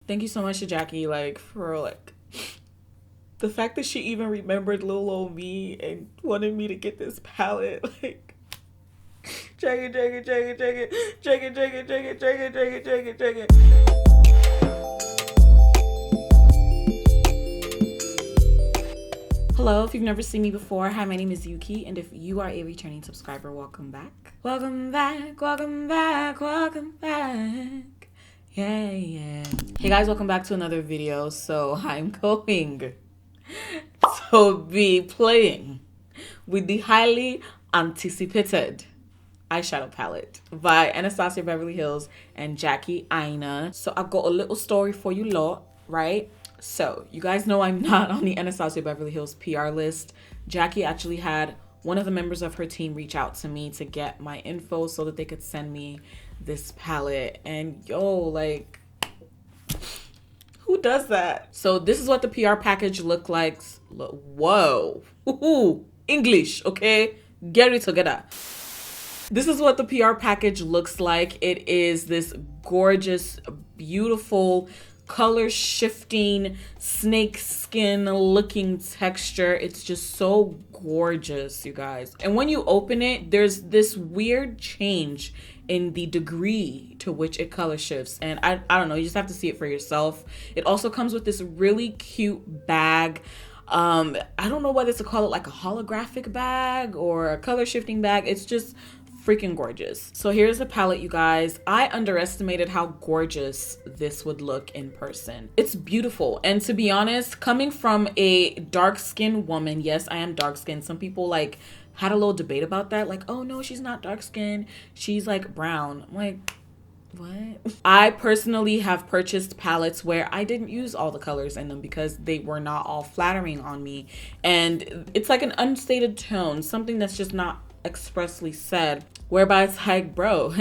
Thank you so much to Jackie, like, for, like, the fact that she even remembered little old me and wanted me to get this palette, like, check it. Hello, if you've never seen me before, hi, my name is Yuki, and if you are a returning subscriber, welcome back. Welcome back. Yeah. Hey guys, welcome back to another video. So I'm going to be playing with the highly anticipated eyeshadow palette by Anastasia Beverly Hills and Jackie Aina. So I've got a little story for you lot, right? So you guys know I'm not on the Anastasia Beverly Hills PR list. Jackie actually had one of the members of her team reach out to me to get my info so that they could send me this palette. And yo, like, who does that? So this is what the PR package looked like. Whoa. Ooh, English, okay? Get it together. This is what the PR package looks like. It is this gorgeous, beautiful, color shifting, snake skin looking texture. It's just so gorgeous, you guys. And when you open it, there's this weird change in the degree to which it color shifts. And I don't know, you just have to see it for yourself. It also comes with this really cute bag. I don't know whether to call it like a holographic bag or a color shifting bag. It's just freaking gorgeous. So here's the palette, you guys. I underestimated how gorgeous this would look in person. It's beautiful. And to be honest, coming from a dark-skinned woman, yes, I am dark-skinned. Some people like had a little debate about that. Like, oh no, she's not dark-skinned. She's like brown. I'm like, what? I personally have purchased palettes where I didn't use all the colors in them because they were not all flattering on me. And it's like an unstated tone, something that's just not expressly said, whereby it's like, bro,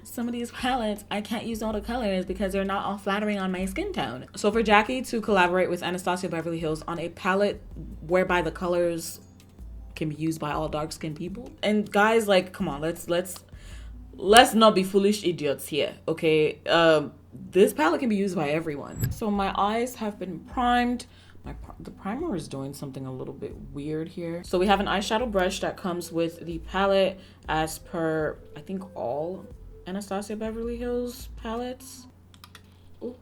some of these palettes I can't use all the colors because they're not all flattering on my skin tone. So for Jackie to collaborate with Anastasia Beverly Hills on a palette whereby the colors can be used by all dark-skinned people, and guys, like, come on, let's not be foolish idiots here, okay? This palette can be used by everyone. So my eyes have been primed. The primer is doing something a little bit weird here. So we have an eyeshadow brush that comes with the palette as per, I think, all Anastasia Beverly Hills palettes. Ooh.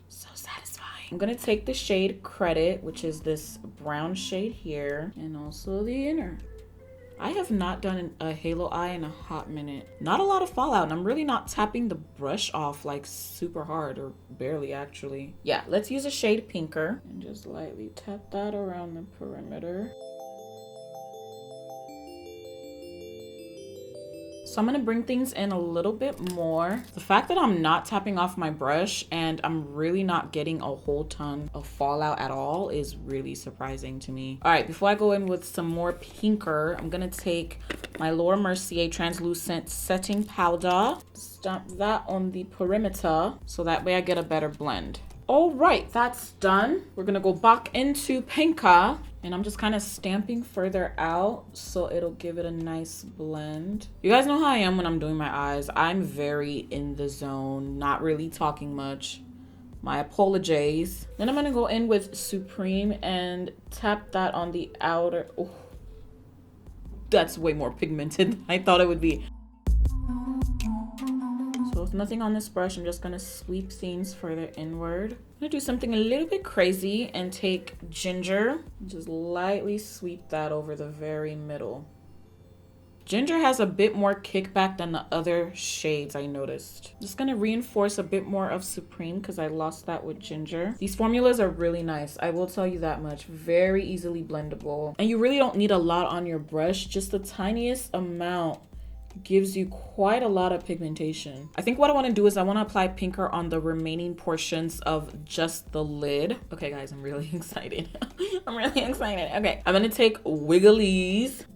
So satisfying. I'm gonna take the shade Credit, which is this brown shade here, and also the inner. I have not done a halo eye in a hot minute. Not a lot of fallout, and I'm really not tapping the brush off like super hard, or barely actually. Yeah, let's use a shade Pinker and just lightly tap that around the perimeter. So I'm gonna bring things in a little bit more. The fact that I'm not tapping off my brush and I'm really not getting a whole ton of fallout at all is really surprising to me. All right, before I go in with some more Pinker, I'm gonna take my Laura Mercier translucent setting powder, stamp that on the perimeter so that way I get a better blend. All right, that's done. We're gonna go back into Pinker, and I'm just kind of stamping further out so it'll give it a nice blend. You guys know how I am when I'm doing my eyes. I'm very in the zone, not really talking much. My apologies. Then I'm gonna go in with Supreme and tap that on the outer. Oh, that's way more pigmented than I thought it would be. So with nothing on this brush, I'm just gonna sweep things further inward. I'm gonna do something a little bit crazy and take Ginger and just lightly sweep that over the very middle. Ginger has a bit more kickback than the other shades, I noticed. Just gonna reinforce a bit more of Supreme because I lost that with Ginger. These formulas are really nice, I will tell you that much. Very easily blendable. And you really don't need a lot on your brush, just the tiniest amount gives you quite a lot of pigmentation. I think what I want to do is I want to apply Pinker on the remaining portions of just the lid. Okay guys, I'm really excited. I'm really excited. Okay, I'm gonna take Wigglies.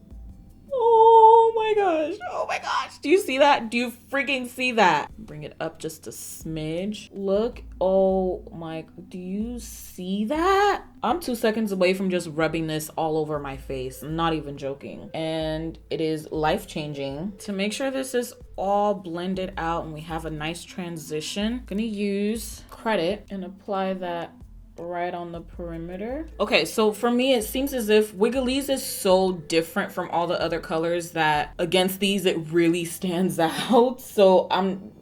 Oh my gosh. Oh my gosh. Do you see that? Do you freaking see that? Bring it up just a smidge. Look. Oh my. Do you see that? I'm 2 seconds away from just rubbing this all over my face. I'm not even joking. And it is life-changing. To make sure this is all blended out and we have a nice transition, I'm gonna use Credit and apply that right on the perimeter. Okay, so for me, it seems as if Wiggly's is so different from all the other colors that against these, it really stands out. So I'm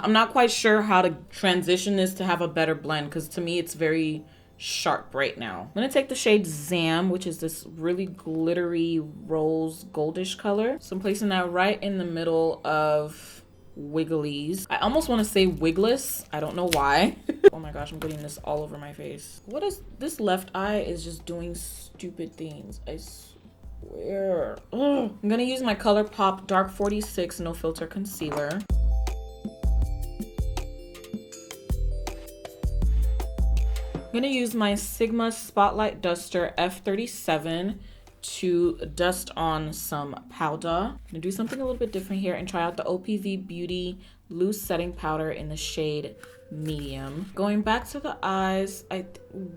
not quite sure how to transition this to have a better blend, because to me, it's very sharp right now. I'm gonna take the shade Zam, which is this really glittery rose goldish color. So I'm placing that right in the middle of Wiggly's. I almost want to say Wigless. I don't know why. Oh my gosh, I'm getting this all over my face. What is this? Left eye is just doing stupid things. I swear. Ugh. I'm gonna use my ColourPop Dark 46 No Filter Concealer. I'm gonna use my Sigma Spotlight Duster F37 to dust on some powder. I'm gonna do something a little bit different here and try out the OPV Beauty Loose Setting Powder in the shade Medium. Going back to the eyes,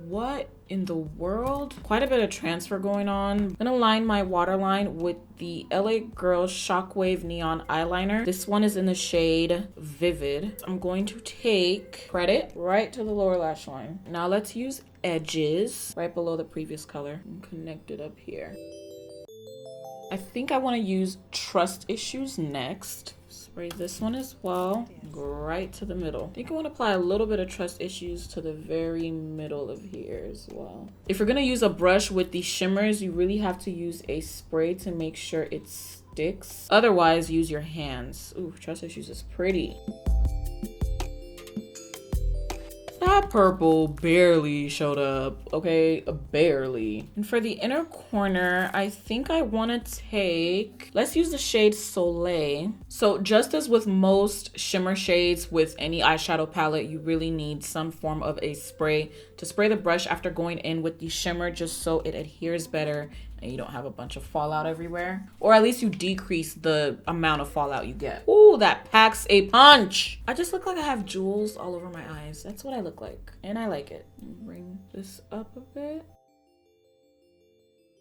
what in the world? Quite a bit of transfer going on. I'm gonna line my waterline with the LA Girl Shockwave Neon Eyeliner. This one is in the shade Vivid. I'm going to take Credit right to the lower lash line. Now let's use edges right below the previous color and connect it up here. I think I want to use Trust Issues next. Spray this one as well, go right to the middle. I think I want to apply a little bit of Trust Issues to the very middle of here as well. If you're going to use a brush with these shimmers, you really have to use a spray to make sure it sticks. Otherwise, use your hands. Ooh, Trust Issues is pretty. That purple barely showed up, okay? Barely. And for the inner corner, I think I want to take, let's use the shade Soleil. So just as with most shimmer shades with any eyeshadow palette, you really need some form of a spray to spray the brush after going in with the shimmer, just so it adheres better and you don't have a bunch of fallout everywhere. Or at least you decrease the amount of fallout you get. Ooh, that packs a punch. I just look like I have jewels all over my eyes. That's what I look like. And I like it. Bring this up a bit.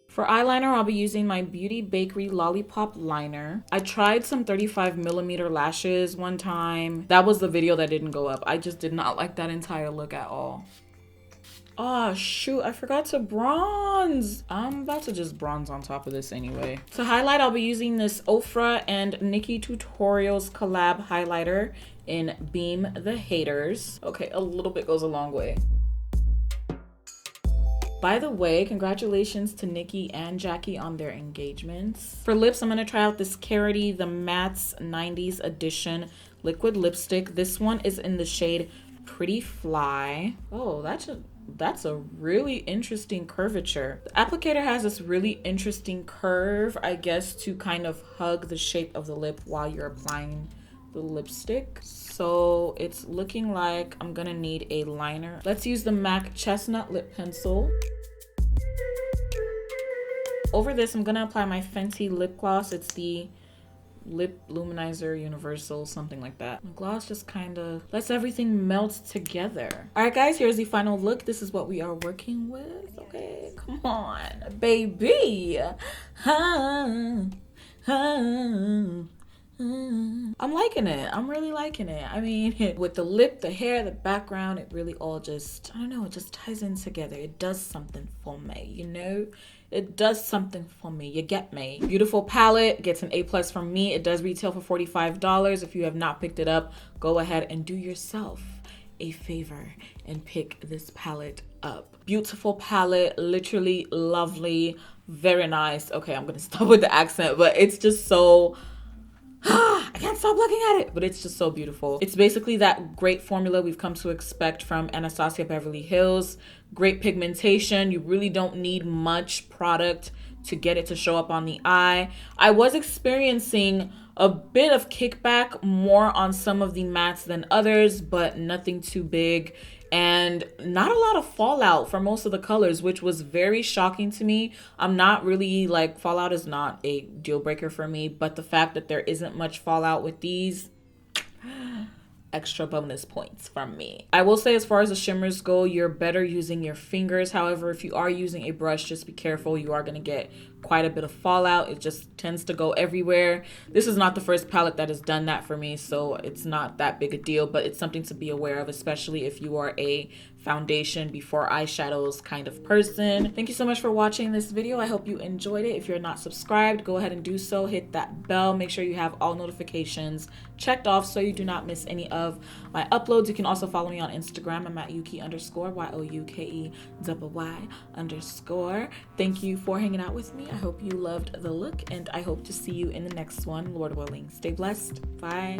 For eyeliner, I'll be using my Beauty Bakery Lollipop Liner. I tried some 35mm lashes one time. That was the video that didn't go up. I just did not like that entire look at all. Oh shoot, I forgot to bronze. I'm about to just bronze on top of this anyway. To highlight, I'll be using this Ofra and Nikki Tutorials collab highlighter in Beam the Haters. Okay, a little bit goes a long way. By the way, congratulations to Nikki and Jackie on their engagements. For lips, I'm gonna try out this Carity The Mattes 90s Edition liquid lipstick. This one is in the shade Pretty Fly. Oh, that's a really interesting curvature. The applicator has this really interesting curve, I guess, to kind of hug the shape of the lip while you're applying the lipstick. So it's looking like I'm gonna need a liner. Let's use the MAC Chestnut Lip Pencil. Over this, I'm gonna apply my Fenty lip gloss. It's the Lip Luminizer Universal, something like that. The gloss just kind of lets everything melt together. All right, guys, here's the final look. This is what we are working with. Okay, come on, baby. I'm liking it. I'm really liking it. I mean, with the lip, the hair, the background, it really all just, I don't know, it just ties in together. It does something for me, you know? It does something for me. You get me. Beautiful palette. Gets an A+ from me. It does retail for $45. If you have not picked it up, go ahead and do yourself a favor and pick this palette up. Beautiful palette. Literally lovely. Very nice. Okay, I'm gonna stop with the accent, but it's just so... I can't stop looking at it, but it's just so beautiful. It's basically that great formula we've come to expect from Anastasia Beverly Hills. Great pigmentation. You really don't need much product to get it to show up on the eye. I was experiencing a bit of kickback more on some of the mattes than others, but nothing too big. and not a lot of fallout for most of the colors, which was very shocking to me. I'm not really like, fallout is not a deal breaker for me, but the fact that there isn't much fallout with these, extra bonus points from me. I will say, as far as the shimmers go, you're better using your fingers. However, if you are using a brush, just be careful. You are going to get quite a bit of fallout. It just tends to go everywhere. This is not the first palette that has done that for me, so it's not that big a deal, but it's something to be aware of, especially if you are a foundation before eyeshadows kind of person. Thank you so much for watching this video. I hope you enjoyed it. If you're not subscribed, go ahead and do so. Hit that bell. Make sure you have all notifications checked off so you do not miss any of my uploads. You can also follow me on Instagram. I'm at Yuke_, YOUKE_. Thank you for hanging out with me. I hope you loved the look, and I hope to see you in the next one, Lord willing. Stay blessed. Bye.